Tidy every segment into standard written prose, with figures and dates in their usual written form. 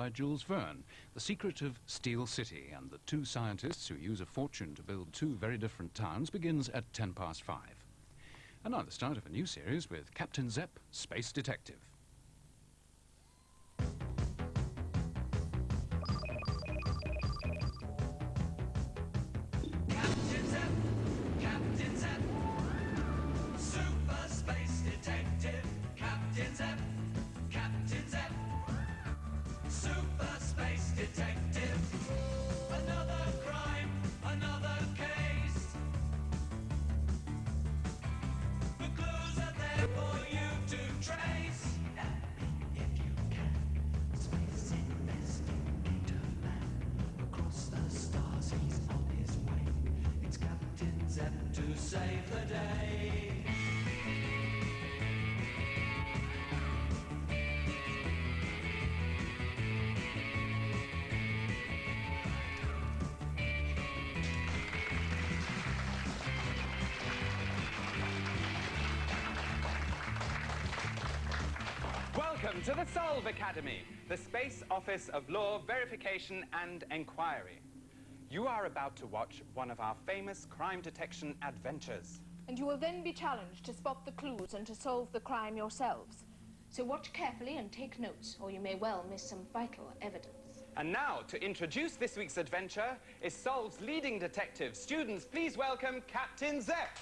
by Jules Verne, The Secret of Steel City, and the two scientists who use a fortune to build two very different towns begins at 5:10. And now the start of a new series with Captain Zep Space Detective. Captain Zep, Captain Zep, Super Space Detective. Captain Zep, Captain Zep, Super Space Detective. Another crime, another case. The clues are there for you to trace. If you can, space investigator man. Across the stars, he's on his way. It's Captain Zep to save the day. Welcome to the Solve Academy, the Space Office of Law, Verification and Enquiry. You are about to watch one of our famous crime detection adventures. And you will then be challenged to spot the clues and to solve the crime yourselves. So watch carefully and take notes, or you may well miss some vital evidence. And now, to introduce this week's adventure, is Solve's leading detective. Students, please welcome Captain Zep.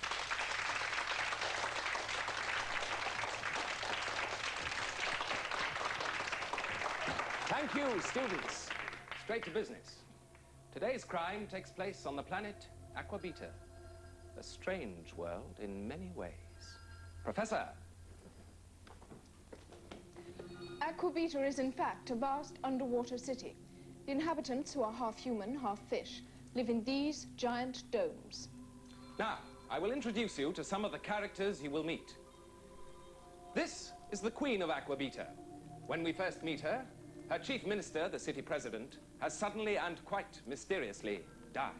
Thank you, students. Straight to business. Today's crime takes place on the planet Aquabeta. A strange world in many ways. Professor. Aquabeta is in fact a vast underwater city. The inhabitants, who are half human, half fish, live in these giant domes. Now, I will introduce you to some of the characters you will meet. This is the Queen of Aquabeta. When we first meet her, her chief minister, the city president, has suddenly and quite mysteriously died.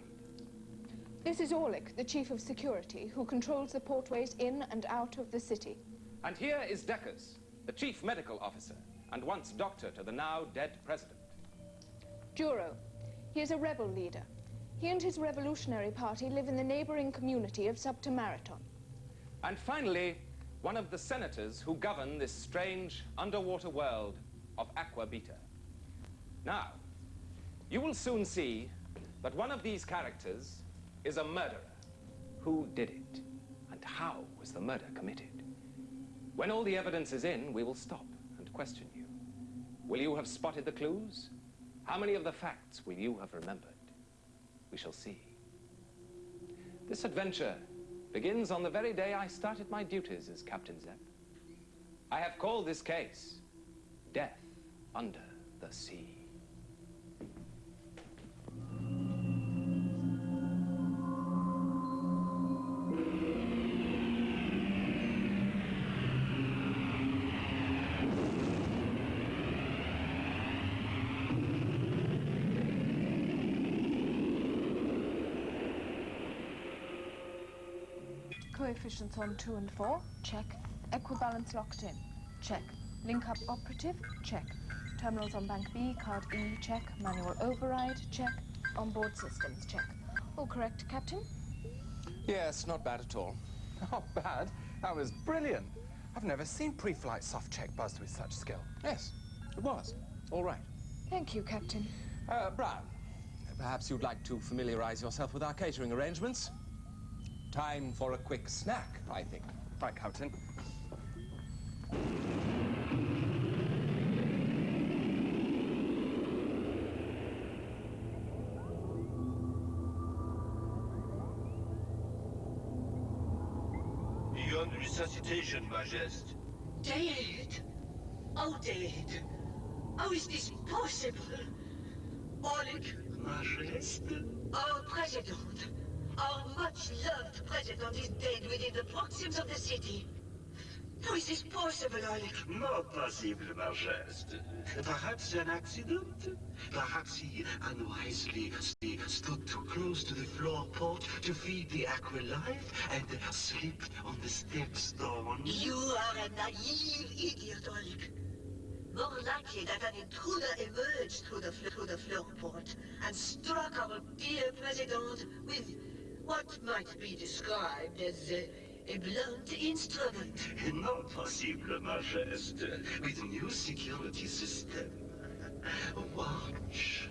This is Orlick, the chief of security, who controls the portways in and out of the city. And here is Deckers, the chief medical officer, and once doctor to the now dead president. Duro. He is a rebel leader. He and his revolutionary party live in the neighboring community of Subtamaraton. And finally, one of the senators who govern this strange underwater world of Aquabeta. Now, you will soon see that one of these characters is a murderer. Who did it? And how was the murder committed? When all the evidence is in, we will stop and question you. Will you have spotted the clues? How many of the facts will you have remembered? We shall see. This adventure begins on the very day I started my duties as Captain Zep. I have called this case Death Under the Sea. Coefficients on 2 and 4, check. Equibalance locked in, check. Link up operative, check. Terminals on Bank B, Card E, check. Manual override, check. Onboard systems, check. All correct, Captain? Yes, not bad at all. Not bad? That was brilliant. I've never seen pre-flight soft check buzzed with such skill. Yes, it was. All right. Thank you, Captain. Brown, perhaps you'd like to familiarize yourself with our catering arrangements. Time for a quick snack, I think. Right, Captain. Beyond resuscitation, Majesty. Dead? Oh, dead. How is this possible? Orlick? Majesty? Our president. Our much-loved president is dead within the proximes of the city. How is this possible, Orlick? Not possible, Majesty. Perhaps an accident? Perhaps he unwisely stood too close to the floor port to feed the aqua life and slipped on the stepstone. You are a naive idiot, Orlick. More likely that an intruder emerged through the floor port and struck our dear president with what might be described as a blunt instrument. Not possible, Majesty, with new security system. Watch.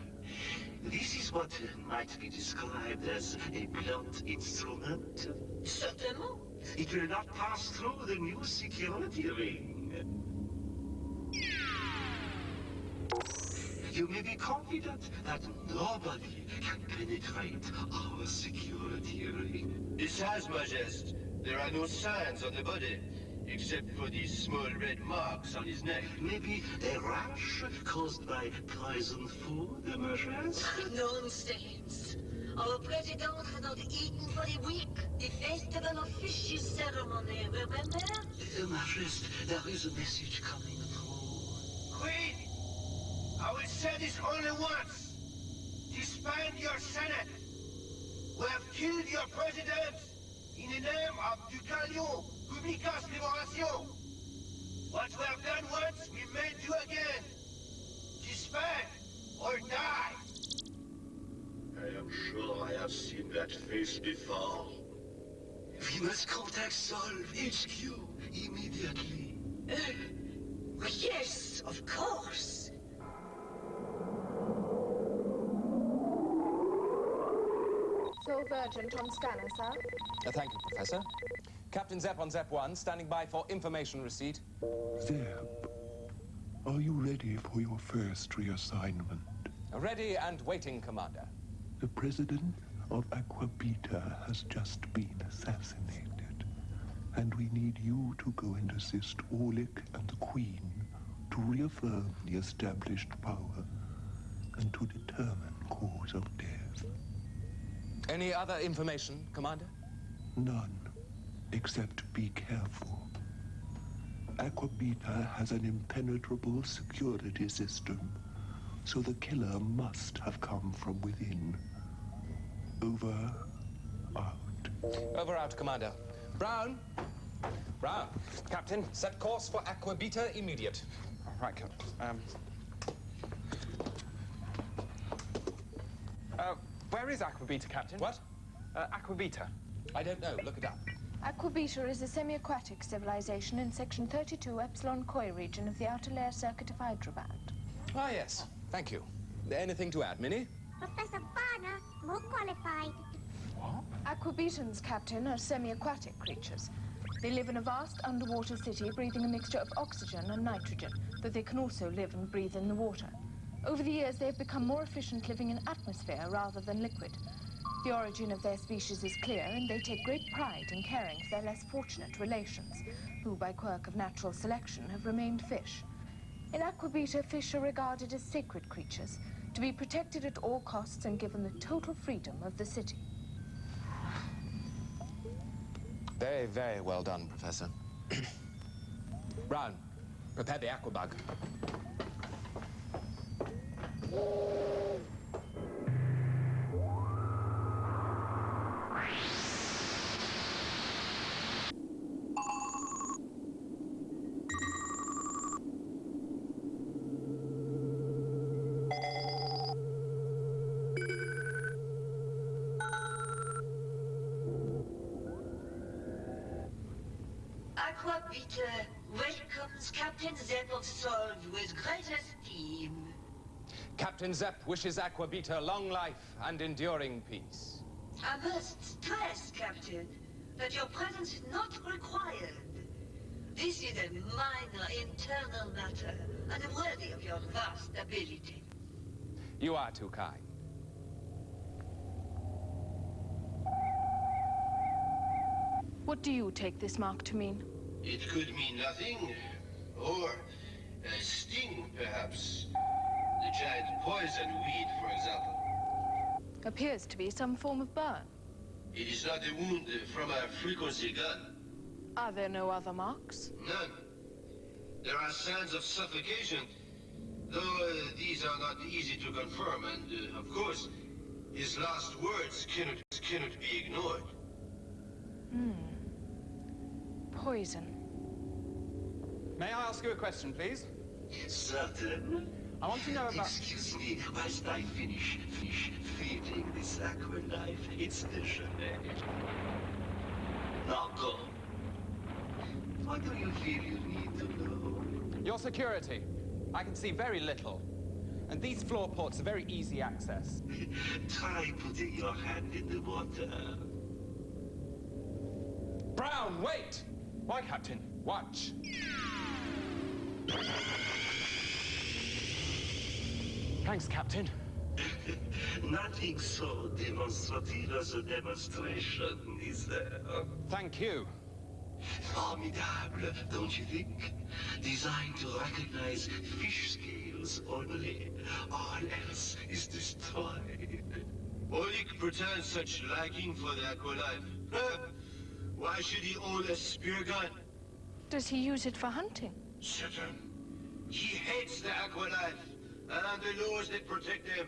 This is what might be described as a blunt instrument. Certainement. It will not pass through the new security ring. You may be confident that nobody can penetrate our security ring. Besides, Majesty, there are no signs on the body, except for these small red marks on his neck. Maybe a rash caused by poisoned food, Majesty? Nonsense. Our president had not eaten for a week. The festival of fishes ceremony, remember? Majesty, there is a message coming through. Queen! I will say this only once. Disband your Senate. We have killed your president in the name of Ducalion, Publicas Liberation. What we have done once, we may do again. Disband or die. I am sure I have seen that face before. We must contact Solve HQ immediately. Yes, of course. Sole Urgent on scanner, sir. Thank you, Professor. Captain Zep on Zep 1, standing by for information receipt. Zep, are you ready for your first reassignment? Ready and waiting, Commander. The president of Aqua Beta has just been assassinated, and we need you to go and assist Orlick and the Queen to reaffirm the established power and to determine cause of death. Any other information, Commander? None, except be careful. Aqua Beta has an impenetrable security system, so the killer must have come from within. Over, out. Over out, Commander. Brown! Brown. Captain, set course for Aqua Beta immediate. Right, Captain. Where is Aqua Beta, Captain? What? Aqua Beta. I don't know. Look it up. Aqua Beta is a semi-aquatic civilization in Section 32 Epsilon Koi region of the outer layer circuit of Hyderabad. Ah, yes. Thank you. Anything to add, Minnie? Professor Barner, more qualified. What? Aquabetans, Captain, are semi-aquatic creatures. They live in a vast underwater city breathing a mixture of oxygen and nitrogen, but they can also live and breathe in the water. Over the years, they have become more efficient living in atmosphere rather than liquid. The origin of their species is clear, and they take great pride in caring for their less fortunate relations, who, by quirk of natural selection, have remained fish. In Aqua Beta, fish are regarded as sacred creatures, to be protected at all costs and given the total freedom of the city. Very, very well done, Professor. Brown, prepare the aquabug. Aqua Beta welcomes Captain Zep of Solve with great esteem. Captain Zep wishes Aqua Beta long life and enduring peace. I must stress, Captain, that your presence is not required. This is a minor internal matter, unworthy of your vast ability. You are too kind. What do you take this mark to mean? It could mean nothing, or a sting, perhaps. The giant poison weed, for example. Appears to be some form of burn. It is not a wound from a frequency gun. Are there no other marks? None. There are signs of suffocation, though these are not easy to confirm, and of course, his last words cannot be ignored. Poison. May I ask you a question, please? Certain. I want to know about... Excuse me whilst I finish feeding this aqua life its déjeuner. Now go. What do you feel you need to know? Your security. I can see very little. And these floor ports are very easy access. Try putting your hand in the water. Brown, wait! Why, Captain? Watch. Thanks, Captain. Nothing so demonstrative as a demonstration, is there? Thank you. Formidable, don't you think? Designed to recognize fish scales only. All else is destroyed. Olik pretends such liking for the aqualife. Why should he own a spear gun? Does he use it for hunting? Certain. He hates the aqualife and the laws that protect them.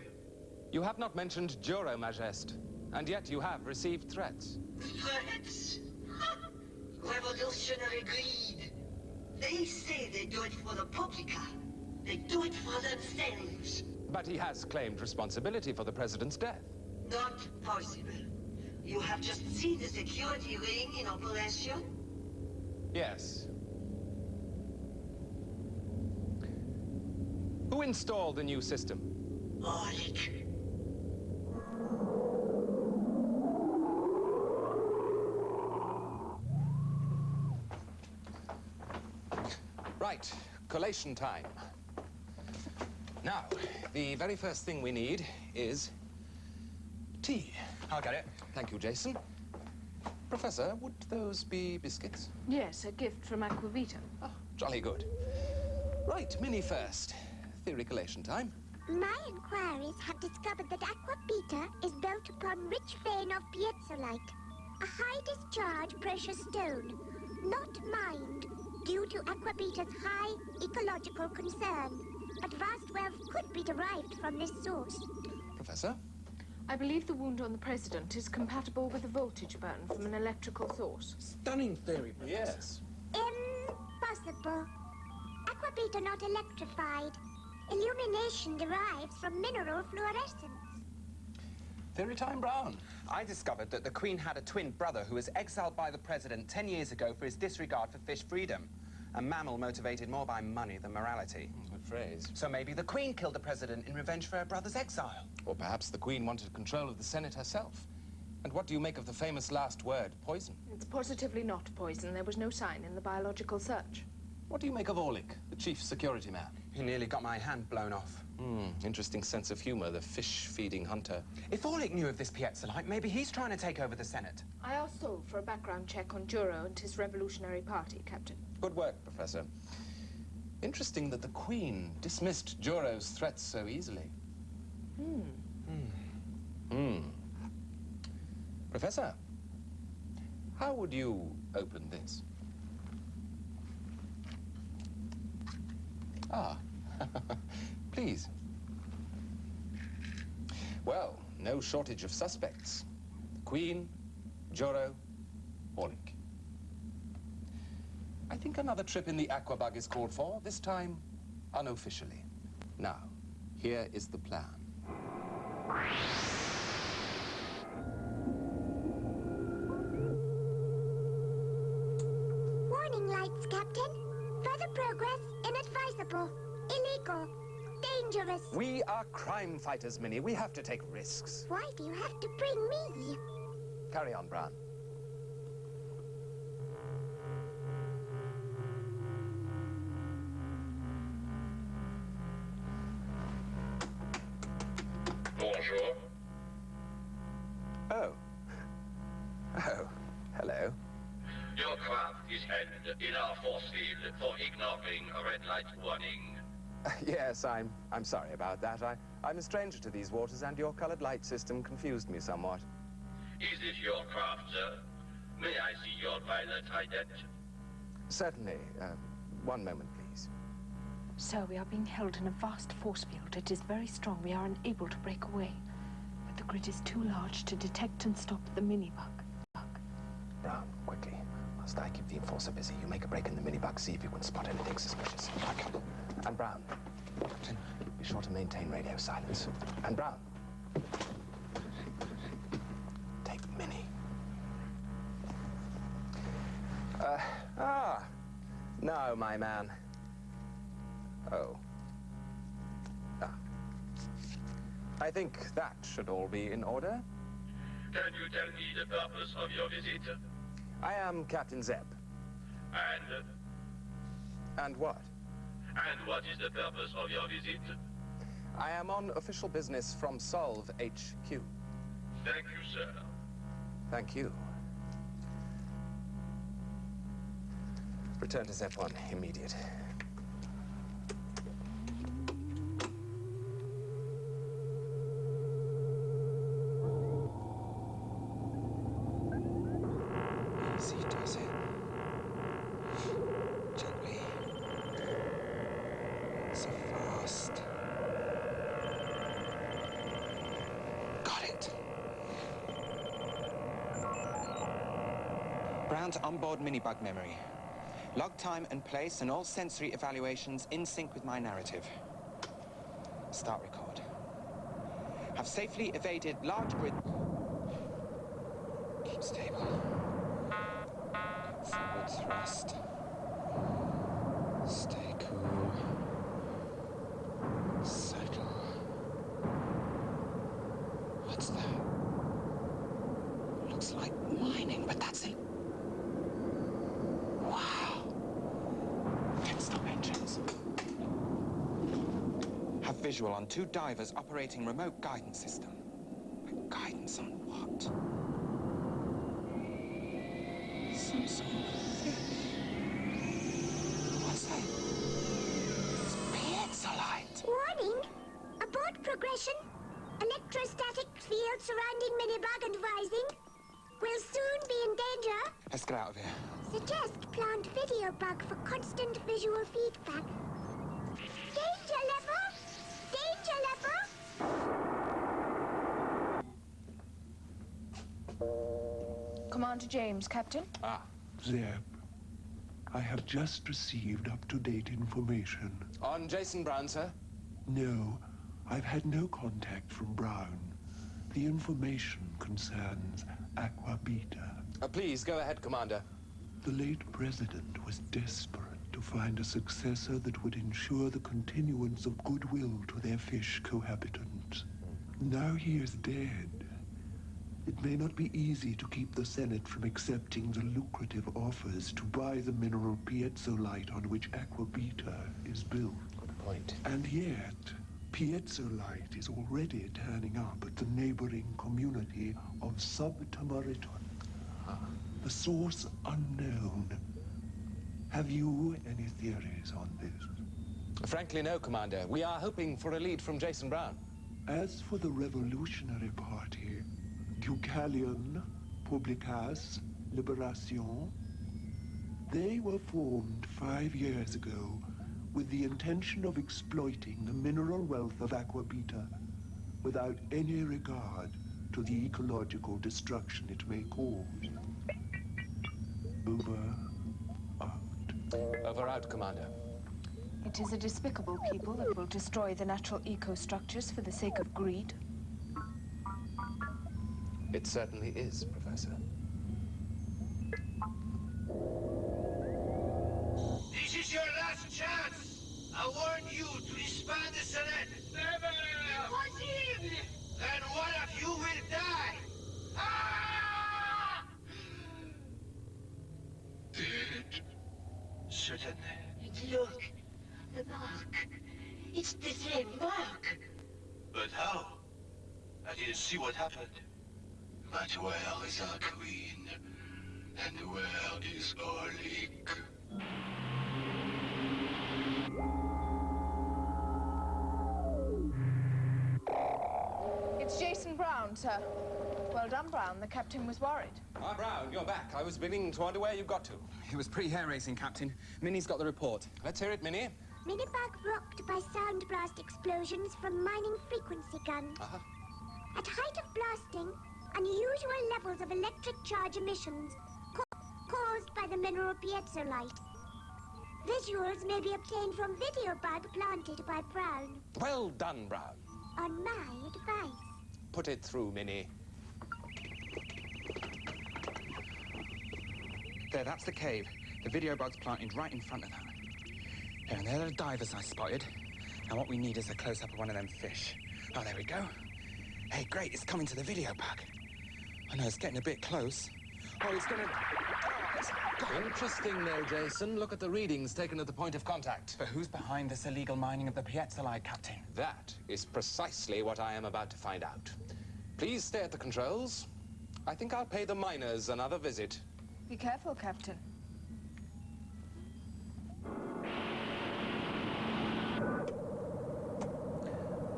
You have not mentioned Juro, Majeste, and yet you have received threats. Threats? Revolutionary greed. They say they do it for the publica. They do it for themselves. But he has claimed responsibility for the president's death. Not possible. You have just seen the security ring in operation? Yes. Who installed the new system? Olik. Right, collation time. Now, the very first thing we need is tea. I'll get it. Thank you, Jason. Professor, would those be biscuits? Yes, a gift from Aquavita. Oh, jolly good. Right, Minnie first. Theory collation time. My inquiries have discovered that Aquavita is built upon rich vein of piezoite, a high-discharge precious stone, not mined due to Aquavita's high ecological concern. But vast wealth could be derived from this source. Professor? I believe the wound on the president is compatible with a voltage burn from an electrical source. Stunning theory, Professor. Yes. Impossible. Aquavita not electrified. Illumination derives from mineral fluorescence. Theory time, Brown. I discovered that the Queen had a twin brother who was exiled by the president 10 years ago for his disregard for fish freedom. A mammal motivated more by money than morality. Good phrase. So maybe the Queen killed the president in revenge for her brother's exile. Or perhaps the Queen wanted control of the Senate herself. And what do you make of the famous last word, poison? It's positively not poison. There was no sign in the biological search. What do you make of Orlik, the chief security man? He nearly got my hand blown off. Interesting sense of humor, the fish-feeding hunter. If Orlik knew of this piezoite, maybe he's trying to take over the Senate. I asked Sol for a background check on Juro and his Revolutionary Party, Captain. Good work, Professor. Interesting that the Queen dismissed Juro's threats so easily. Professor, how would you open this? Ah, please. Well, no shortage of suspects. The Queen, Juro, Orlik. I think another trip in the Aquabug is called for, this time unofficially. Now, here is the plan. Warning lights, Captain. Further progress inadvisable, illegal, dangerous. We are crime fighters, Minnie. We have to take risks. Why do you have to bring me? Carry on, Brown. Bonjour. Oh. Oh, hello. Your craft is held in our force field for ignoring a red light warning. Yes, I'm sorry about that. I'm a stranger to these waters, and your colored light system confused me somewhat. Is this your craft, sir? May I see your pilot ident? Certainly. One moment, please. Sir, we are being held in a vast force field. It is very strong. We are unable to break away. But the grid is too large to detect and stop the mini-bug. Brown, quickly. Whilst I keep the enforcer busy, you make a break in the mini-bug, see if you can spot anything suspicious. And Brown, be sure to maintain radio silence. And Brown, take Minnie. No, my man. Oh. I think that should all be in order. Can you tell me the purpose of your visit? I am Captain Zep. And? And what? And what is the purpose of your visit? I am on official business from Solve HQ. Thank you, sir. Thank you. Return to Zep 1, immediate. Easy does it. Gently. So fast. Got it. Brown's onboard minibug memory. Log time and place and all sensory evaluations in sync with my narrative. Start record. Have safely evaded large grid... Keep stable. Forward thrust. Stay cool. Settle. What's that? Looks like mining, but that's it. Wow. Let's stop engines. Have visual on 2 divers operating remote guidance system. But guidance on what? Some sort of fish. What's that? It's piezo-light. Warning! Abort progression. Electrostatic field surrounding minibug and rising. Will soon be in danger. Let's get out of here. Suggest plant video bug for constant visual feedback. Danger level! Danger level! Commander James, Captain. Zep, I have just received up-to-date information. On Jason Brown, sir? No, I've had no contact from Brown. The information concerns Aqua Beta. Please, go ahead, Commander. The late president was desperate to find a successor that would ensure the continuance of goodwill to their fish cohabitants. Now he is dead. It may not be easy to keep the Senate from accepting the lucrative offers to buy the mineral piezo-light on which Aqua Beta is built. Good point. And yet, piezo-light is already turning up at the neighboring community of Subtamariton. The source unknown. Have you any theories on this? Frankly, no, Commander. We are hoping for a lead from Jason Brown. As for the Revolutionary Party, Deucalion, Publicas, Liberation, they were formed 5 years ago with the intention of exploiting the mineral wealth of Aqua Beta without any regard to the ecological destruction it may cause. Over, out. Over, out, Commander. It is a despicable people that will destroy the natural ecostructures for the sake of greed. It certainly is, Professor. This is your last chance. I warn you to disband the Senate. Never! Impossible! Then one of you will die. Ah! Dead? Certainly. Look, the mark. It's the same mark. But how? I didn't see what happened. But where is our queen? And where is Oleg? It's Jason Brown, sir. Well done, Brown. The captain was worried. Brown, you're back. I was beginning to wonder where you got to. It was pretty hair-raising, Captain. Minnie's got the report. Let's hear it, Minnie. Minibug rocked by sound blast explosions from mining frequency guns. At height of blasting, unusual levels of electric charge emissions caused by the mineral piezo-light. Visuals may be obtained from video bug planted by Brown. Well done, Brown. On my advice. Put it through, Minnie. There, that's the cave. The video bug's planted right in front of that. There, and there are the divers I spotted. Now what we need is a close-up of one of them fish. Oh, there we go. Hey, great, it's coming to the video bug. I know, it's getting a bit close. Oh, it's gonna... Oh, it's got... Interesting, though, Jason. Look at the readings taken at the point of contact. But who's behind this illegal mining of the Piazzolite, Captain? That is precisely what I am about to find out. Please stay at the controls. I think I'll pay the miners another visit. Be careful, Captain.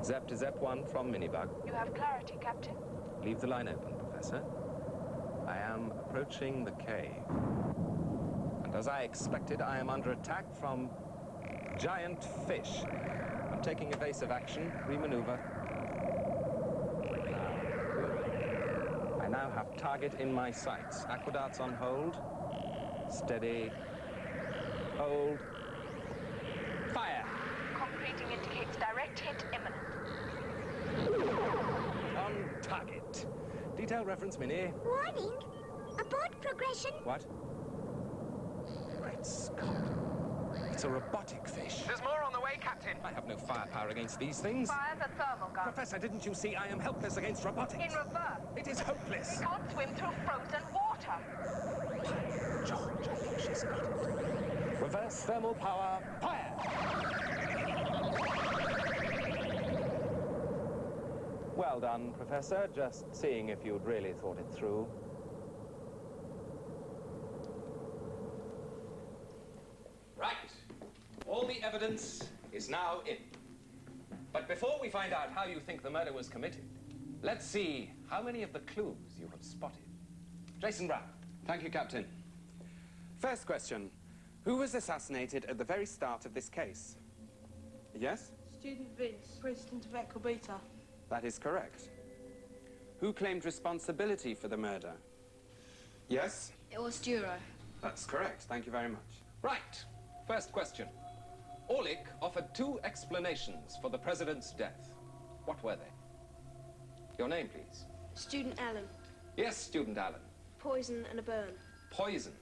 Zep to Zep 1 from Minibug. You have clarity, Captain. Leave the line open, Professor. I am approaching the cave. And as I expected, I am under attack from giant fish. I'm taking evasive action, remaneuver. I now have target in my sights. Aquadarts on hold. Steady. Hold. Fire! Concreting indicates direct hit imminent. On target. Detail reference, Minnie. Warning. Abort progression. What? Great Scott. It's a robotic fish. There's more on the way, Captain. I have no firepower against these things. Fire the thermal gun. Professor, didn't you see I am helpless against robotics? In reverse. It is hopeless. You can't swim through frozen water. George, I think she's got it. Reverse thermal power, fire! Well done, Professor. Just seeing if you'd really thought it through. Right. All the evidence is now in. But before we find out how you think the murder was committed, let's see how many of the clues you have spotted. Jason Brown. Thank you, Captain. First question. Who was assassinated at the very start of this case? Yes? Student Vince, president of Aqua Beta. That is correct. Who claimed responsibility for the murder? Yes? It was Duro. That's correct. Thank you very much. Right. First question. Orlick offered two explanations for the president's death. What were they? Your name, please. Student Allen. Yes, Student Allen. Poison and a burn. Poison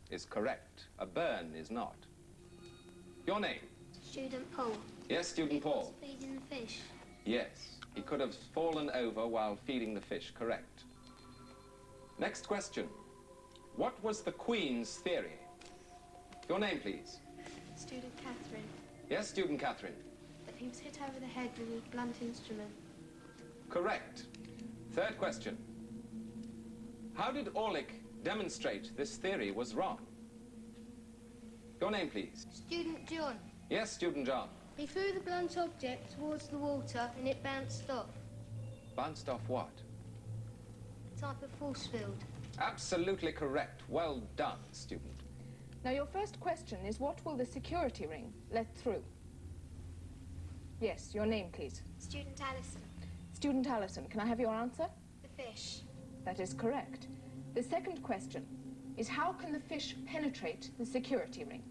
is correct. A burn is not. Your name? Student Paul. Yes, Student Paul. Feeding the fish. Yes. He could have fallen over while feeding the fish. Correct. Next question. What was the Queen's theory? Your name, please. Student Catherine. Yes, Student Catherine. That he was hit over the head with a blunt instrument. Correct. Third question. How did Orlick demonstrate this theory was wrong? Your name, please. Student John. Yes, Student John. He threw the blunt object towards the water and it bounced off. Bounced off what? A type of force field. Absolutely correct. Well done, student. Now, your first question is, what will the security ring let through? Yes, your name, please. Student Allison. Student Allison, can I have your answer? The fish. That is correct. The second question is, how can the fish penetrate the security ring?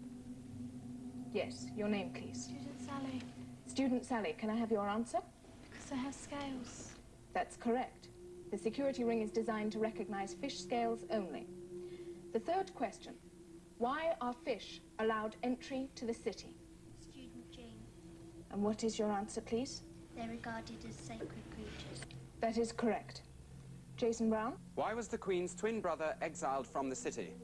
Yes, your name, please. Student Sally. Student Sally, can I have your answer? Because they have scales. That's correct. The security ring is designed to recognize fish scales only. The third question, why are fish allowed entry to the city? Student Jane. And what is your answer, please? They're regarded as sacred creatures. That is correct. Jason Brown? Why was the Queen's twin brother exiled from the city?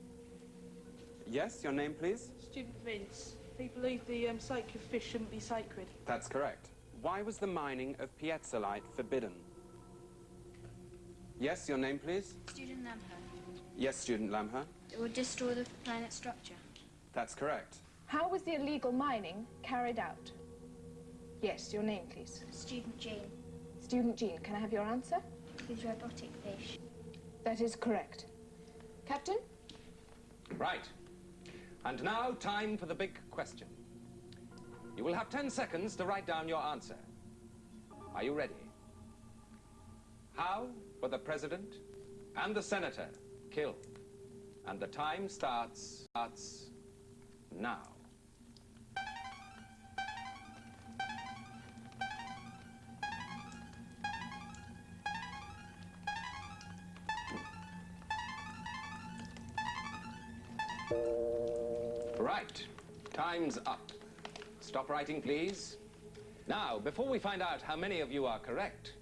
Yes, your name, please? Student Vince. They believe the sacred fish shouldn't be sacred. That's correct. Why was the mining of Piazzolite forbidden? Yes, your name, please? Student Lamher. Yes, Student Lamher. It would destroy the planet's structure. That's correct. How was the illegal mining carried out? Yes, your name, please. Student Jean. Student Jean, can I have your answer? With robotic fish. That is correct. Captain? Right. And now, time for the big question. You will have 10 seconds to write down your answer. Are you ready? How were the president and the senator killed? And the time starts now. Right. Time's up. Stop writing, please. Now, before we find out how many of you are correct,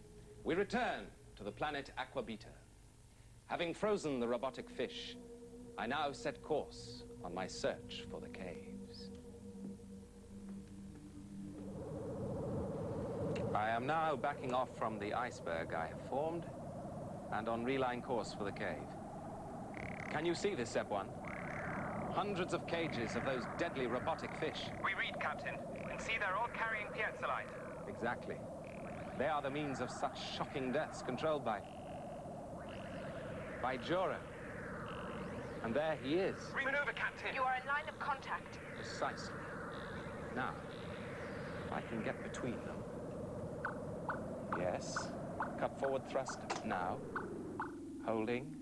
we return to the planet Aqua Beta. Having frozen the robotic fish, I now set course on my search for the caves. I am now backing off from the iceberg I have formed and on reline course for the cave. Can you see this, Zep 1? Hundreds of cages of those deadly robotic fish. We read, Captain, and see they're all carrying piezolyte. Exactly. They are the means of such shocking deaths controlled by Joro. And there he is. Remaneuver, Captain. You are in line of contact. Precisely. Now, if I can get between them. Yes. Cut forward thrust now. Holding.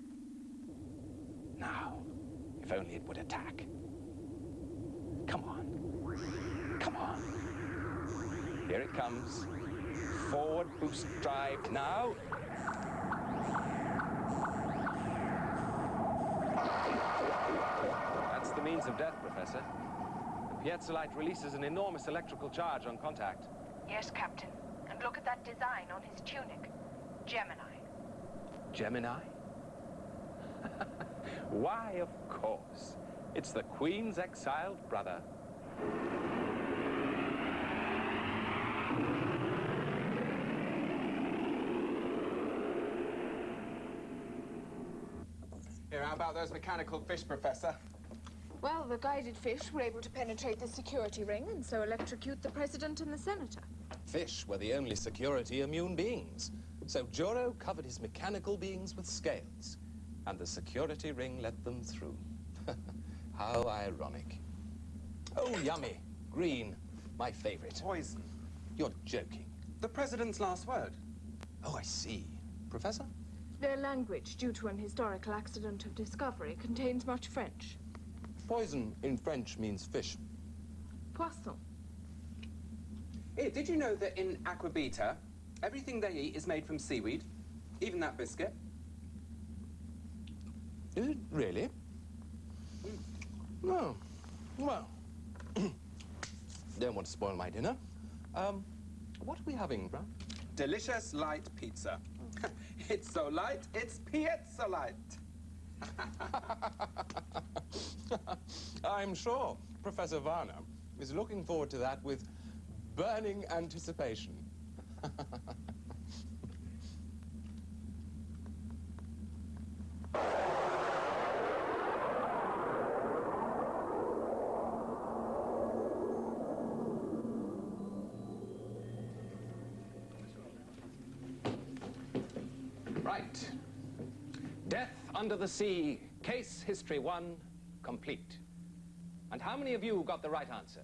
Now. If only it would attack. Come on. Come on. Here it comes. Forward boost drive now. That's the means of death, Professor. The piezolyte releases an enormous electrical charge on contact. Yes, Captain. And look at that design on his tunic. Gemini. Gemini? Why, of course. It's the Queen's exiled brother. Here, how about those mechanical fish, Professor? Well, the guided fish were able to penetrate the security ring and so electrocute the president and the senator. Fish were the only security-immune beings. So Joro covered his mechanical beings with scales, and the security ring let them through. How ironic. Oh, yummy. Green. My favorite. Poison. You're joking. The president's last word. Oh, I see. Professor? Their language, due to an historical accident of discovery, contains much French. Poison in French means fish. Poisson. Hey, did you know that in Aqua Beta, everything they eat is made from seaweed? Even that biscuit? Is it really? No. Well, don't want to spoil my dinner. What are we having, Brown? Delicious light pizza. It's so light, it's piezolyte. I'm sure Professor Varner is looking forward to that with burning anticipation. Right. Death under the sea, case history 1, complete. And how many of you got the right answer?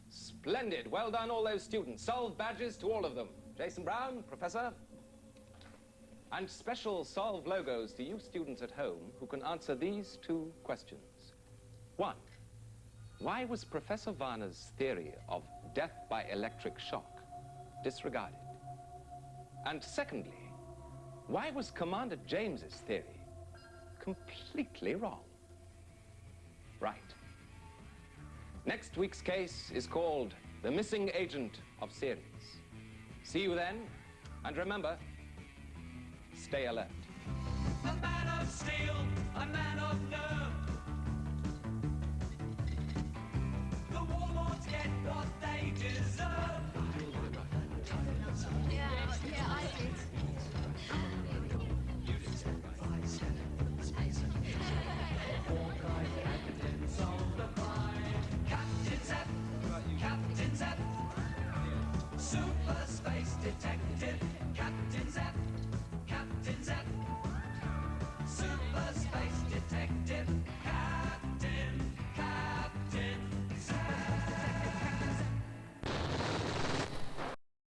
Splendid. Well done, all those students. Solve badges to all of them. Jason Brown, Professor. And special solve logos to you students at home who can answer these 2 questions. 1. Why was Professor Varner's theory of death by electric shock disregarded? And secondly, why was Commander James's theory completely wrong? Right. Next week's case is called The Missing Agent of Ceres. See you then, and remember, stay alert. A man of steel, a man of nerve. The warlords get what they deserve. Yeah, I did.